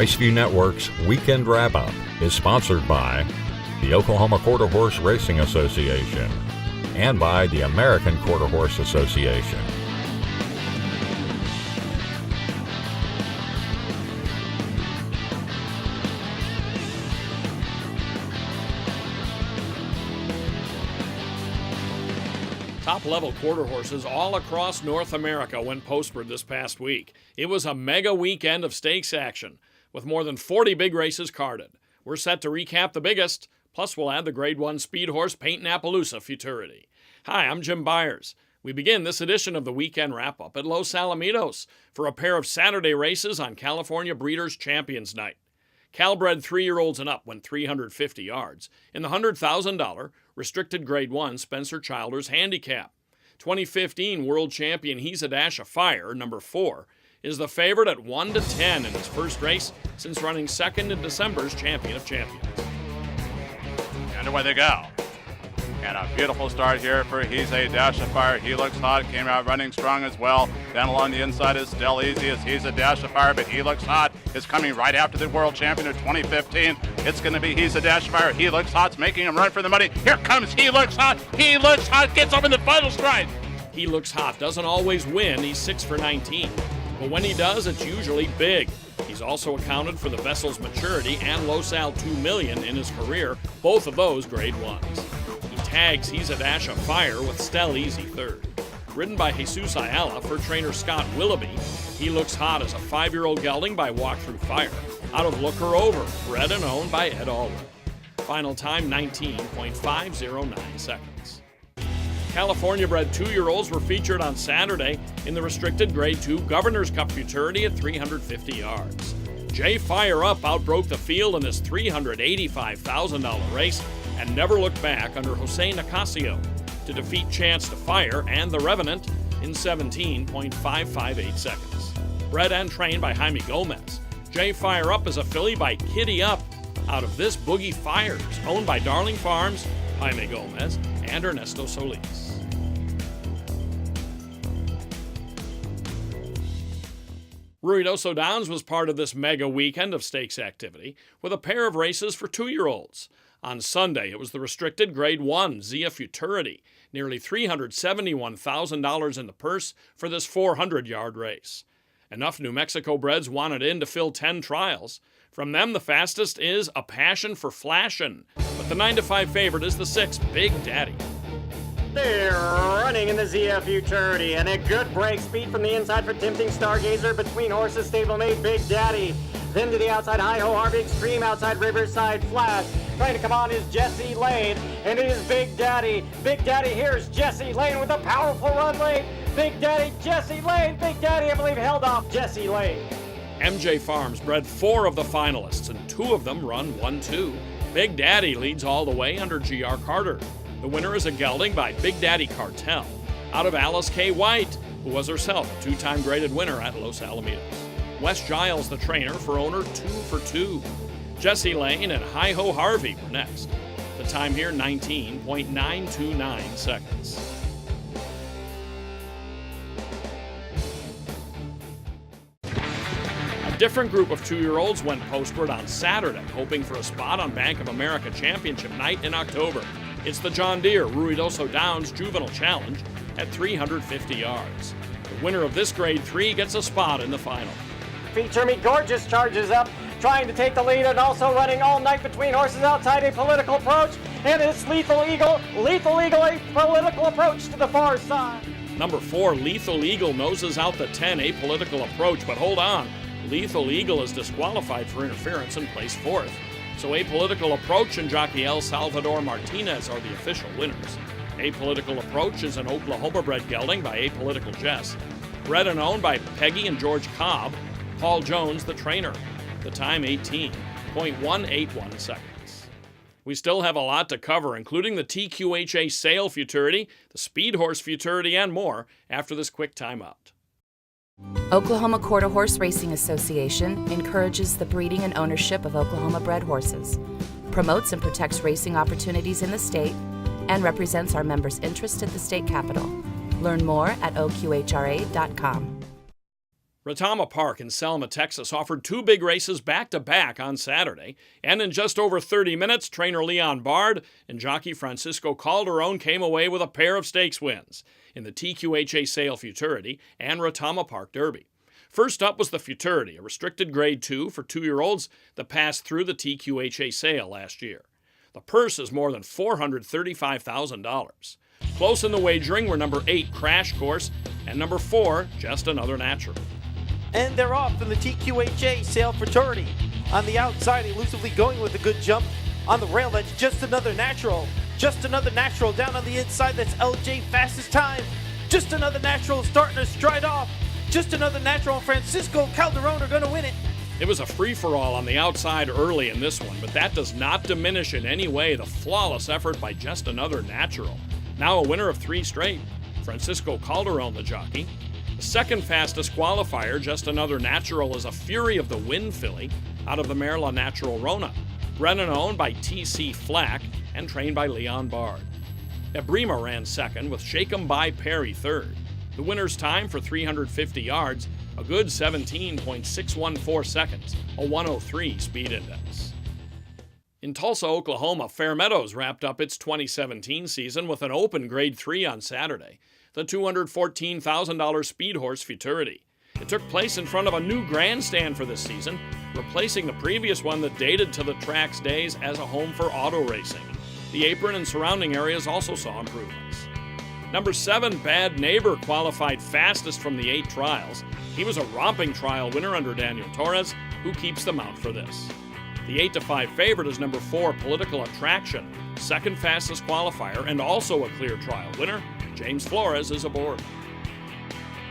Raceview Network's Weekend Wrap-Up is sponsored by the Oklahoma Quarter Horse Racing Association and by the American Quarter Horse Association. Top-level quarter horses all across North America went postward this past week. It was a mega weekend of stakes action, with more than 40 big races carded. We're set to recap the biggest, plus we'll add the Grade 1 speed horse Paint Appaloosa Futurity. Hi, I'm Jim Byers. We begin this edition of the Weekend Wrap-Up at Los Alamitos for a pair of Saturday races on California Breeders' Champions Night. Calbred 3-year-olds and up went 350 yards in the $100,000 restricted Grade 1 Spencer Childers Handicap. 2015 world champion He's a Dash of Fire, number 4, is the favorite at 1-10 in his first race since running second in December's Champion of Champions. And away they go. And a beautiful start here for He's a Dash of Fire. He looks hot, came out running strong as well. Down along the inside is Still Easy as He's a Dash of Fire, but He Looks Hot is coming right after the world champion of 2015. It's going to be He's a Dash of Fire. He Looks Hot's making him run for the money. Here comes He Looks Hot. He Looks Hot gets over in the final stride. He Looks Hot doesn't always win. He's 6 for 19. But when he does, it's usually big. He's also accounted for the vessel's maturity and Los Al 2 million in his career, both of those Grade 1s. Tags He's a Dash of Fire with Still Easy third. Ridden by Jesus Ayala for trainer Scott Willoughby, He Looks Hot as a 5-year-old gelding by Walk Through Fire. Out of Look Her Over, bred and owned by Ed Allred. Final time 19.509 seconds. California-bred 2-year-olds were featured on Saturday in the restricted Grade 2 Governor's Cup Futurity at 350 yards. J Fire Up outbroke the field in this $385,000 race and never looked back under Jose Nicasio to defeat Chance to Fire and the Revenant in 17.558 seconds. Bred and trained by Jaime Gomez, J Fire Up is a filly by Kitty Up out of This Boogie Fires, owned by Darling Farms, Jaime Gomez, and Ernesto Solis. Ruidoso Downs was part of this mega weekend of stakes activity with a pair of races for 2-year-olds. On Sunday, it was the restricted Grade 1 Zia Futurity, nearly $371,000 in the purse for this 400-yard race. Enough New Mexico breds wanted in to fill 10 trials. From them, the fastest is A Passion for Flashin', but the 9-5 favorite is the 6, Big Daddy. They're running in the Zia Futurity, and a good break speed from the inside for Tempting Stargazer between horses stablemate Big Daddy. Then to the outside, Hi-Ho Harvey Extreme, outside Riverside Flash. Trying to come on is Jesse Lane, and it is Big Daddy. Big Daddy, here's Jesse Lane with a powerful run late. Big Daddy, Jesse Lane. Big Daddy, I believe, held off Jesse Lane. MJ Farms bred 4 of the finalists, and 2 of them run 1-2. Big Daddy leads all the way under G.R. Carter. The winner is a gelding by Big Daddy Cartel, out of Alice K. White, who was herself a 2-time graded winner at Los Alamitos. Wes Giles, the trainer, for owner 2 for 2. Jesse Lane and Hi-Ho Harvey were next. The time here, 19.929 seconds. A different group of 2-year-olds went postward on Saturday, hoping for a spot on Bank of America Championship Night in October. It's the John Deere Ruidoso Downs Juvenile Challenge at 350 yards. The winner of this Grade 3 gets a spot in the final. Feature Me Gorgeous charges up, trying to take the lead and also running all night between horses outside A Political Approach, and it's Lethal Eagle, A Political Approach to the far side. Number 4, Lethal Eagle noses out the 10 A Political Approach, but hold on, Lethal Eagle is disqualified for interference and placed 4th. So A Political Approach and jockey El Salvador Martinez are the official winners. A Political Approach is an Oklahoma-bred gelding by A Political Jess, bred and owned by Peggy and George Cobb, Paul Jones, the trainer. The time 18.181 seconds. We still have a lot to cover, including the TQHA Sale Futurity, the Speed Horse Futurity, and more after this quick timeout. Oklahoma Quarter Horse Racing Association encourages the breeding and ownership of Oklahoma-bred horses, promotes and protects racing opportunities in the state, and represents our members' interests at the state capitol. Learn more at oqhra.com. Retama Park in Selma, Texas offered 2 big races back-to-back on Saturday, and in just over 30 minutes, trainer Leon Bard and jockey Francisco Calderon came away with a pair of stakes wins in the TQHA Sale Futurity and Retama Park Derby. First up was the Futurity, a restricted Grade 2 for 2-year-olds that passed through the TQHA Sale last year. The purse is more than $435,000. Close in the wagering were number 8, Crash Course, and number 4, Just Another Natural. And they're off in the TQHA Sale Futurity. On the outside, elusively going with a good jump. On the rail edge, Just Another Natural. Just Another Natural down on the inside, that's LJ fastest time. Just Another Natural starting to stride off. Just Another Natural and Francisco Calderon are going to win it. It was a free-for-all on the outside early in this one, but that does not diminish in any way the flawless effort by Just Another Natural. Now a winner of 3 straight, Francisco Calderon the jockey. The second fastest qualifier, Just Another Natural, is a Fury of the Wind filly out of the mare La Natural Rona, bred and owned by T.C. Flack and trained by Leon Bard. Ebrima ran second with Shake 'em by Perry third. The winner's time for 350 yards, a good 17.614 seconds, a 103 speed index. In Tulsa, Oklahoma, Fair Meadows wrapped up its 2017 season with an open Grade 3 on Saturday, the $214,000 Speed Horse Futurity. It took place in front of a new grandstand for this season, replacing the previous one that dated to the track's days as a home for auto racing. The apron and surrounding areas also saw improvements. Number 7, Bad Neighbor, qualified fastest from the 8 trials. He was a romping trial winner under Daniel Torres, who keeps the mount for this. The 8-5 favorite is number 4, Political Attraction, second fastest qualifier and also a clear trial winner. James Flores is aboard.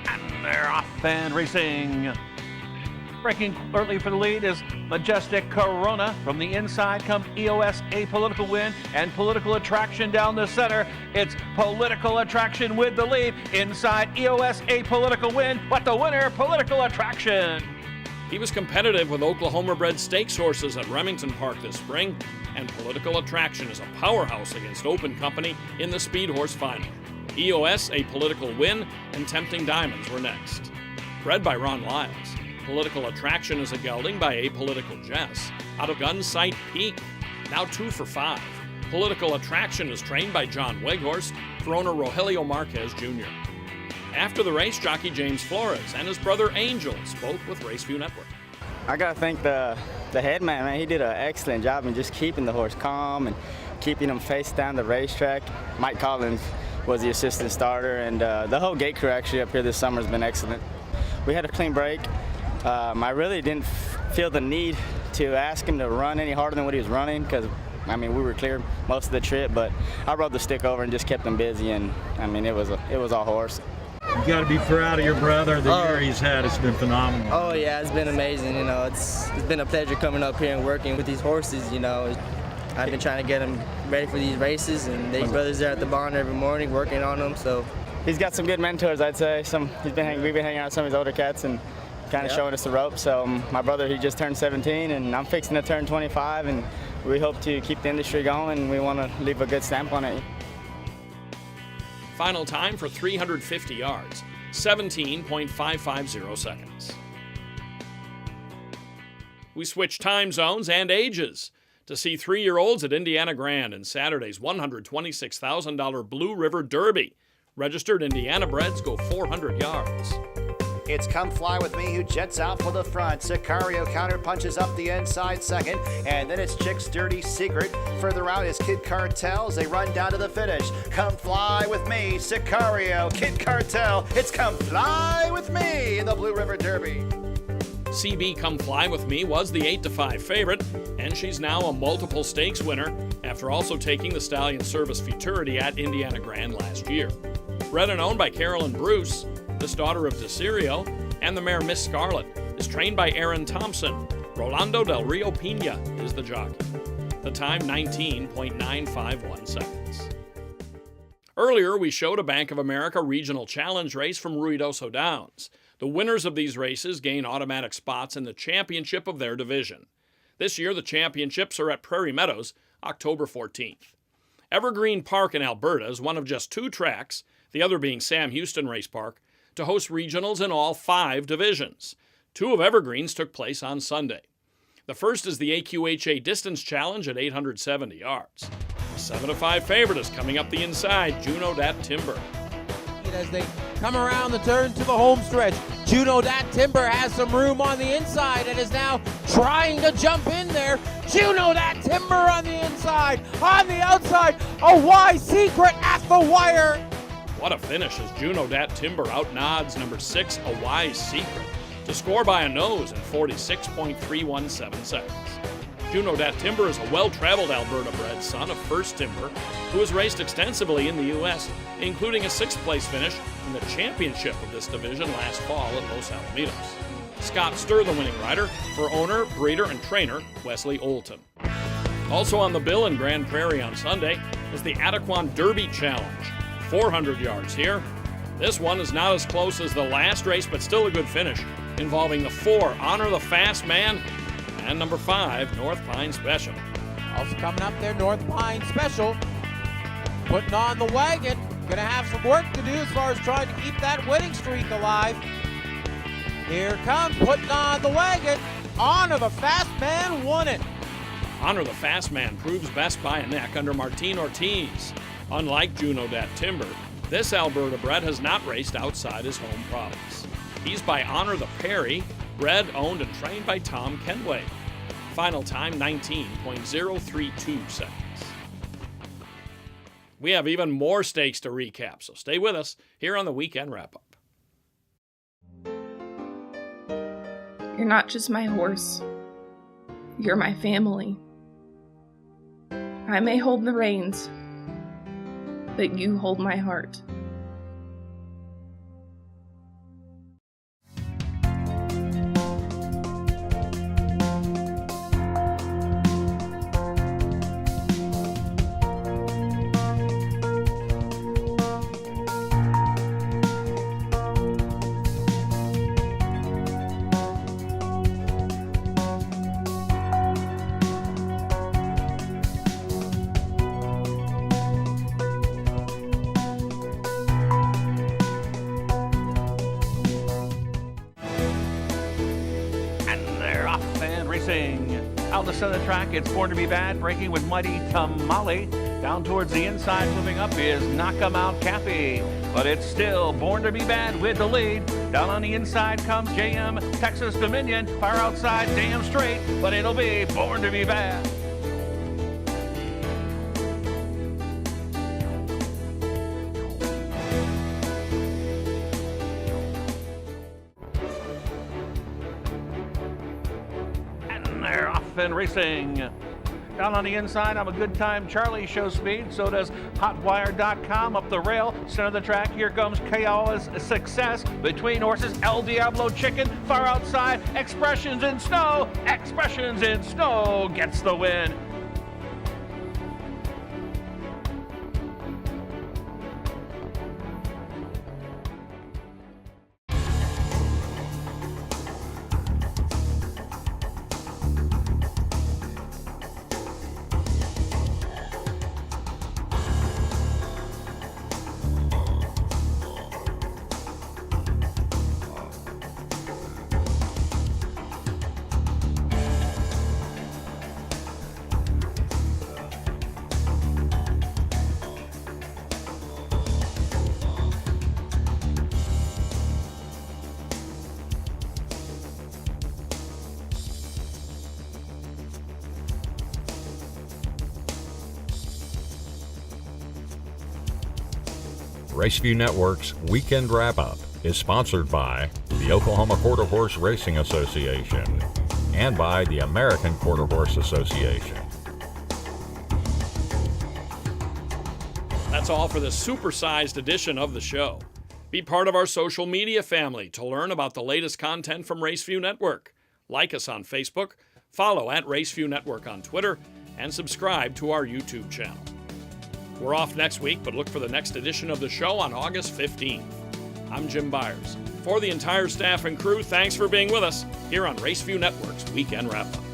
And they're off and racing. Breaking early for the lead is Majestic Corona. From the inside comes EOS Apolitical Win and Political Attraction down the center. It's Political Attraction with the lead. Inside EOS Apolitical Win, but the winner, Political Attraction. He was competitive with Oklahoma-bred stakes horses at Remington Park this spring, and Political Attraction is a powerhouse against Open Company in the Speed Horse Final. EOS, Apolitical Win, and Tempting Diamonds were next. Bred by Ron Lyles, Political Attraction is a gelding by Apolitical Jess out of Gunsight Peak, now 2 for 5. Political Attraction is trained by John Weghorst for owner Rogelio Marquez Jr. After the race, jockey James Flores and his brother Angel spoke with Raceview Network. I got to thank the head man. He did an excellent job in just keeping the horse calm and keeping him face down the racetrack. Mike Collins was the assistant starter, and the whole gate crew actually up here this summer has been excellent. We had a clean break. I really didn't feel the need to ask him to run any harder than what he was running because, we were clear most of the trip, but I rode the stick over and just kept him busy, and, it was all horse. You got to be proud of your brother. The year he's had has been phenomenal. Oh yeah, it's been amazing. It's been a pleasure coming up here and working with these horses. I've been trying to get them ready for these races, and these brothers are at the barn every morning working on them. So he's got some good mentors, I'd say. We've been hanging out with some of his older cats and kind of showing us the ropes. So my brother, he just turned 17, and I'm fixing to turn 25, and we hope to keep the industry going. We want to leave a good stamp on it. Final time for 350 yards, 17.550 seconds. We switch time zones and ages to see 3-year-olds at Indiana Grand in Saturday's $126,000 Blue River Derby. Registered Indiana breds go 400 yards. It's Come Fly With Me who jets out for the front. Sicario counter punches up the inside second. And then it's Chick's Dirty Secret. Further out is Kid Cartel as they run down to the finish. Come Fly With Me, Sicario, Kid Cartel. It's Come Fly With Me in the Blue River Derby. CB Come Fly With Me was the 8-5 favorite, and she's now a multiple stakes winner after also taking the Stallion Service Futurity at Indiana Grand last year. Bred and owned by Carolyn Bruce, this daughter of DeCirio, and the mare Miss Scarlet is trained by Aaron Thompson. Rolando Del Rio Pina is the jockey. The time 19.951 seconds. Earlier, we showed a Bank of America Regional Challenge race from Ruidoso Downs. The winners of these races gain automatic spots in the championship of their division. This year, the championships are at Prairie Meadows, October 14th. Evergreen Park in Alberta is one of just 2 tracks, the other being Sam Houston Race Park, to host regionals in all 5 divisions. 2 of Evergreen's took place on Sunday. The first is the AQHA Distance Challenge at 870 yards. The 7-5 favorite is coming up the inside, Juno Dat Timber. As they come around the turn to the home stretch, Juno Dat Timber has some room on the inside and is now trying to jump in there. Juno Dat Timber on the inside, on the outside, a Y Secret at the wire. What a finish as Juno Dat Timber outnods number 6, a Y Secret, to score by a nose in 46.317 seconds. Juno Dat Timber is a well-traveled Alberta-bred son of First Timber who has raced extensively in the U.S., including a 6th-place finish in the championship of this division last fall at Los Alamitos. Scott Sturr, the winning rider, for owner, breeder, and trainer Wesley Olton. Also on the bill in Grand Prairie on Sunday is the Adequan Derby Challenge. 400 yards here. This one is not as close as the last race, but still a good finish, involving the 4, Honor the Fast Man, and number 5, North Pine Special. Also coming up there, North Pine Special, putting on the wagon. Gonna have some work to do as far as trying to keep that winning streak alive. Here comes, putting on the wagon. Honor the Fast Man won it. Honor the Fast Man proves best by a neck under Martin Ortiz. Unlike Juno Dat Timber, this Alberta bred has not raced outside his home province. He's by Honor the Perry, bred, owned, and trained by Tom Kenway. Final time, 19.032 seconds. We have even more stakes to recap, so stay with us here on the Weekend Wrap-Up. You're not just my horse. You're my family. I may hold the reins, but you hold my heart. Out the center of the track, it's Born to Be Bad, breaking with Mighty Tamale. Down towards the inside, moving up is Knock 'em Out Cappy. But it's still Born to Be Bad with the lead. Down on the inside comes JM Texas Dominion. Far outside, damn straight, but it'll be Born to Be Bad. And racing. Down on the inside, I'm a good time. Charlie shows speed. So does Hotwire.com up the rail. Center of the track, here comes Kaya's Success. Between horses, El Diablo Chicken. Far outside, Expressions in Snow. Expressions in Snow gets the win. Raceview Network's Weekend Wrap-Up is sponsored by the Oklahoma Quarter Horse Racing Association and by the American Quarter Horse Association. That's all for this supersized edition of the show. Be part of our social media family to learn about the latest content from Raceview Network. Like us on Facebook, follow at Raceview Network on Twitter, and subscribe to our YouTube channel. We're off next week, but look for the next edition of the show on August 15th. I'm Jim Byers. For the entire staff and crew, thanks for being with us here on Raceview Network's Weekend Wrap-Up.